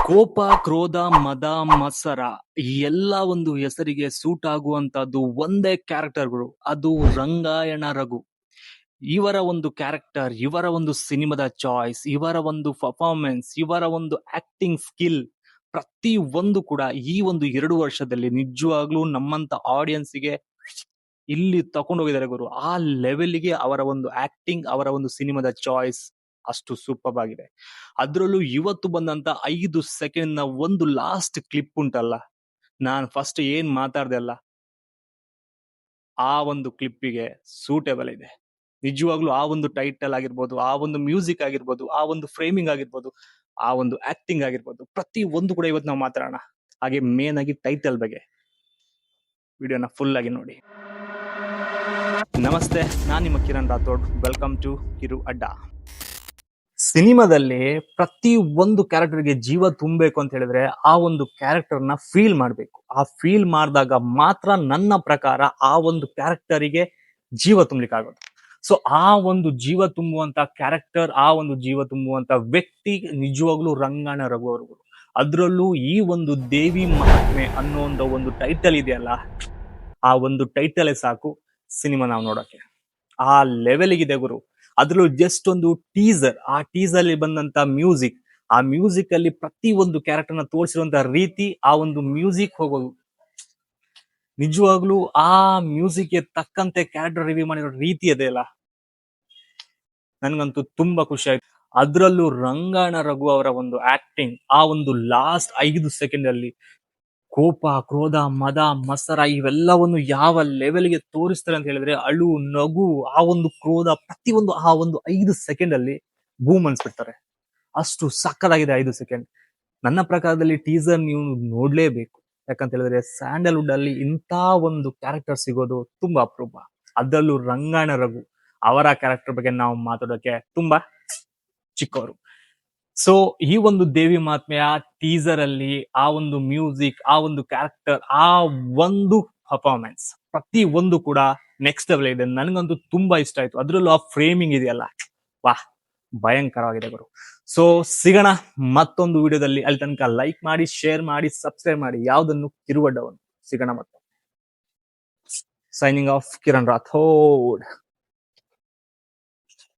ಕೋಪ, ಕ್ರೋಧ, ಮದ, ಮತ್ಸರ ಈ ಎಲ್ಲ ಒಂದು ಹೆಸರಿಗೆ ಸೂಟ್ ಆಗುವಂತದ್ದು ಒಂದೇ ಕ್ಯಾರೆಕ್ಟರ್ಗಳು, ಅದು ರಂಗಾಯಣ ರಘು. ಇವರ ಒಂದು ಕ್ಯಾರೆಕ್ಟರ್, ಇವರ ಒಂದು ಸಿನಿಮಾದ ಚಾಯ್ಸ್, ಇವರ ಒಂದು ಪರ್ಫಾರ್ಮೆನ್ಸ್, ಇವರ ಒಂದು ಆಕ್ಟಿಂಗ್ ಸ್ಕಿಲ್, ಪ್ರತಿ ಒಂದು ಕೂಡ ಈ ಒಂದು 2 ವರ್ಷದಲ್ಲಿ ನಿಜವಾಗ್ಲೂ ನಮ್ಮಂತ ಆಡಿಯನ್ಸ್ಗೆ ಇಲ್ಲಿ ತಗೊಂಡೋಗಿದ್ದಾರೆ ಗುರು. ಆ ಲೆವೆಲ್ಗೆ ಅವರ ಒಂದು ಆಕ್ಟಿಂಗ್, ಅವರ ಒಂದು ಸಿನಿಮಾದ ಚಾಯ್ಸ್ ಅಷ್ಟು ಸೂಪರ್ ಆಗಿದೆ. ಅದ್ರಲ್ಲೂ ಇವತ್ತು ಬಂದಂತ 5 ಸೆಕೆಂಡ್ ನ ಒಂದು ಲಾಸ್ಟ್ ಕ್ಲಿಪ್ ಉಂಟಲ್ಲ, ನಾನ್ ಫಸ್ಟ್ ಏನ್ ಮಾತಾಡ್ದೆ ಅಲ್ಲ, ಆ ಒಂದು ಕ್ಲಿಪ್ಪಿಗೆ ಸೂಟೇಬಲ್ ಇದೆ. ನಿಜವಾಗ್ಲೂ ಆ ಒಂದು ಟೈಟಲ್ ಆಗಿರ್ಬೋದು, ಆ ಒಂದು ಮ್ಯೂಸಿಕ್ ಆಗಿರ್ಬೋದು, ಆ ಒಂದು ಫ್ರೇಮಿಂಗ್ ಆಗಿರ್ಬೋದು, ಆ ಒಂದು ಆಕ್ಟಿಂಗ್ ಆಗಿರ್ಬೋದು, ಪ್ರತಿ ಒಂದು ಕೂಡ ಇವತ್ತು ನಾವು ಮಾತಾಡೋಣ. ಹಾಗೆ ಮೇನ್ ಆಗಿ ಟೈಟಲ್ ಬಗ್ಗೆ ವಿಡಿಯೋನ ಫುಲ್ ಆಗಿ ನೋಡಿ. ನಮಸ್ತೆ, ನಾನ್ ನಿಮ್ಮ ಕಿರಣ್ ರಾಥೋಡ್. ವೆಲ್ಕಮ್ ಟು ಕಿರು ಅಡ್ಡ. ಸಿನಿಮಾದಲ್ಲಿ ಪ್ರತಿ ಒಂದು ಕ್ಯಾರೆಕ್ಟರ್ಗೆ ಜೀವ ತುಂಬಬೇಕು ಅಂತ ಹೇಳಿದ್ರೆ ಆ ಒಂದು ಕ್ಯಾರೆಕ್ಟರ್ ನ ಫೀಲ್ ಮಾಡ್ಬೇಕು. ಆ ಫೀಲ್ ಮಾಡಿದಾಗ ಮಾತ್ರ ನನ್ನ ಪ್ರಕಾರ ಆ ಒಂದು ಕ್ಯಾರೆಕ್ಟರಿಗೆ ಜೀವ ತುಂಬಲಿಕ್ಕೆ ಆಗೋದು. ಸೊ ಆ ಒಂದು ಜೀವ ತುಂಬುವಂತ ಕ್ಯಾರೆಕ್ಟರ್, ಆ ಒಂದು ಜೀವ ತುಂಬುವಂತ ವ್ಯಕ್ತಿ ನಿಜವಾಗ್ಲೂ ರಂಗಾಯಣ ರಘು ಅವರು. ಅದ್ರಲ್ಲೂ ಈ ಒಂದು ದೇವಿ ಮಹಾತ್ಮೆ ಅನ್ನೋ ಒಂದು ಟೈಟಲ್ ಇದೆಯಲ್ಲ, ಆ ಒಂದು ಟೈಟಲ್ ಸಾಕು ಸಿನಿಮಾ ನಾವು ನೋಡೋಕೆ. ಆ ಲೆವೆಲ್ಗಿದೆ ಗುರು. ಅದ್ರಲ್ಲೂ ಜಸ್ಟ್ ಒಂದು ಟೀಸರ್, ಆ ಟೀಸರ್ ಅಲ್ಲಿ ಬಂದಂತ ಮ್ಯೂಸಿಕ್, ಆ ಮ್ಯೂಸಿಕ್ ಅಲ್ಲಿ ಪ್ರತಿ ಒಂದು ಕ್ಯಾರೆಕ್ಟರ್ ನ ತೋರಿಸಿರುವಂತ ರೀತಿ, ಆ ಒಂದು ಮ್ಯೂಸಿಕ್ ಹೋಗೋದು, ನಿಜವಾಗ್ಲೂ ಆ ಮ್ಯೂಸಿಕ್ ಗೆ ತಕ್ಕಂತೆ ಕ್ಯಾರೆಕ್ಟರ್ ರಿವ್ಯೂ ಮಾಡಿರೋ ರೀತಿ ಅದೆಯಲ್ಲ, ನನ್ಗಂತೂ ತುಂಬಾ ಖುಷಿ ಆಯ್ತು. ಅದ್ರಲ್ಲೂ ರಂಗಾಯಣ ರಘು ಅವರ ಒಂದು ಆಕ್ಟಿಂಗ್, ಆ ಒಂದು ಲಾಸ್ಟ್ 5 ಸೆಕೆಂಡ್ ಅಲ್ಲಿ ಕೋಪ, ಕ್ರೋಧ, ಮದ, ಮತ್ಸರ ಇವೆಲ್ಲವನ್ನು ಯಾವ ಲೆವೆಲ್ಗೆ ತೋರಿಸ್ತಾರೆ ಅಂತ ಹೇಳಿದ್ರೆ, ಅಳು, ನಗು, ಆ ಒಂದು ಕ್ರೋಧ, ಪ್ರತಿಯೊಂದು ಆ ಒಂದು 5 ಸೆಕೆಂಡ್ ಅಲ್ಲಿ ಬೂಮ್ ಅನ್ಸ್ಬಿಡ್ತಾರೆ. ಅಷ್ಟು ಸಕ್ಕದಾಗಿದೆ 5 ಸೆಕೆಂಡ್. ನನ್ನ ಪ್ರಕಾರದಲ್ಲಿ ಟೀಸರ್ ನೀವು ನೋಡ್ಲೇಬೇಕು. ಯಾಕಂತ ಹೇಳಿದ್ರೆ ಸ್ಯಾಂಡಲ್ವುಡ್ ಅಲ್ಲಿ ಇಂಥ ಒಂದು ಕ್ಯಾರೆಕ್ಟರ್ ಸಿಗೋದು ತುಂಬಾ ಅಪರೂಪ. ಅದರಲ್ಲೂ ರಂಗಾಯಣ ರಘು ಅವರ ಕ್ಯಾರೆಕ್ಟರ್ ಬಗ್ಗೆ ನಾವು ಮಾತಾಡೋಕೆ ತುಂಬಾ ಚಿಕ್ಕವರು. ಸೊ ಈ ಒಂದು ದೇವಿ ಮಹಾತ್ಮೆಯ ಟೀಸರ್ ಅಲ್ಲಿ ಆ ಒಂದು ಮ್ಯೂಸಿಕ್, ಆ ಒಂದು ಕ್ಯಾರೆಕ್ಟರ್, ಆ ಒಂದು ಪರ್ಫಾರ್ಮೆನ್ಸ್, ಪ್ರತಿ ಒಂದು ಕೂಡ ನೆಕ್ಸ್ಟ್ ಲೆವೆಲ್ ಇದೆ. ನನಗಂತೂ ತುಂಬಾ ಇಷ್ಟ ಆಯ್ತು. ಅದ್ರಲ್ಲೂ ಆ ಫ್ರೇಮಿಂಗ್ ಇದೆಯಲ್ಲ, ವಾಹ್, ಭಯಂಕರವಾಗಿದೆ ಗುರು. ಸೊ ಸಿಗೋಣ ಮತ್ತೊಂದು ವಿಡಿಯೋದಲ್ಲಿ. ಅಲ್ಲಿ ತನಕ ಲೈಕ್ ಮಾಡಿ, ಶೇರ್ ಮಾಡಿ, ಸಬ್ಸ್ಕ್ರೈಬ್ ಮಾಡಿ. ಯಾವ್ದನ್ನು ಕಿರುವಡ್ಡವನ್ನು ಸಿಗೋಣ ಮತ್ತೆ. Signing off, Kiran Rathore.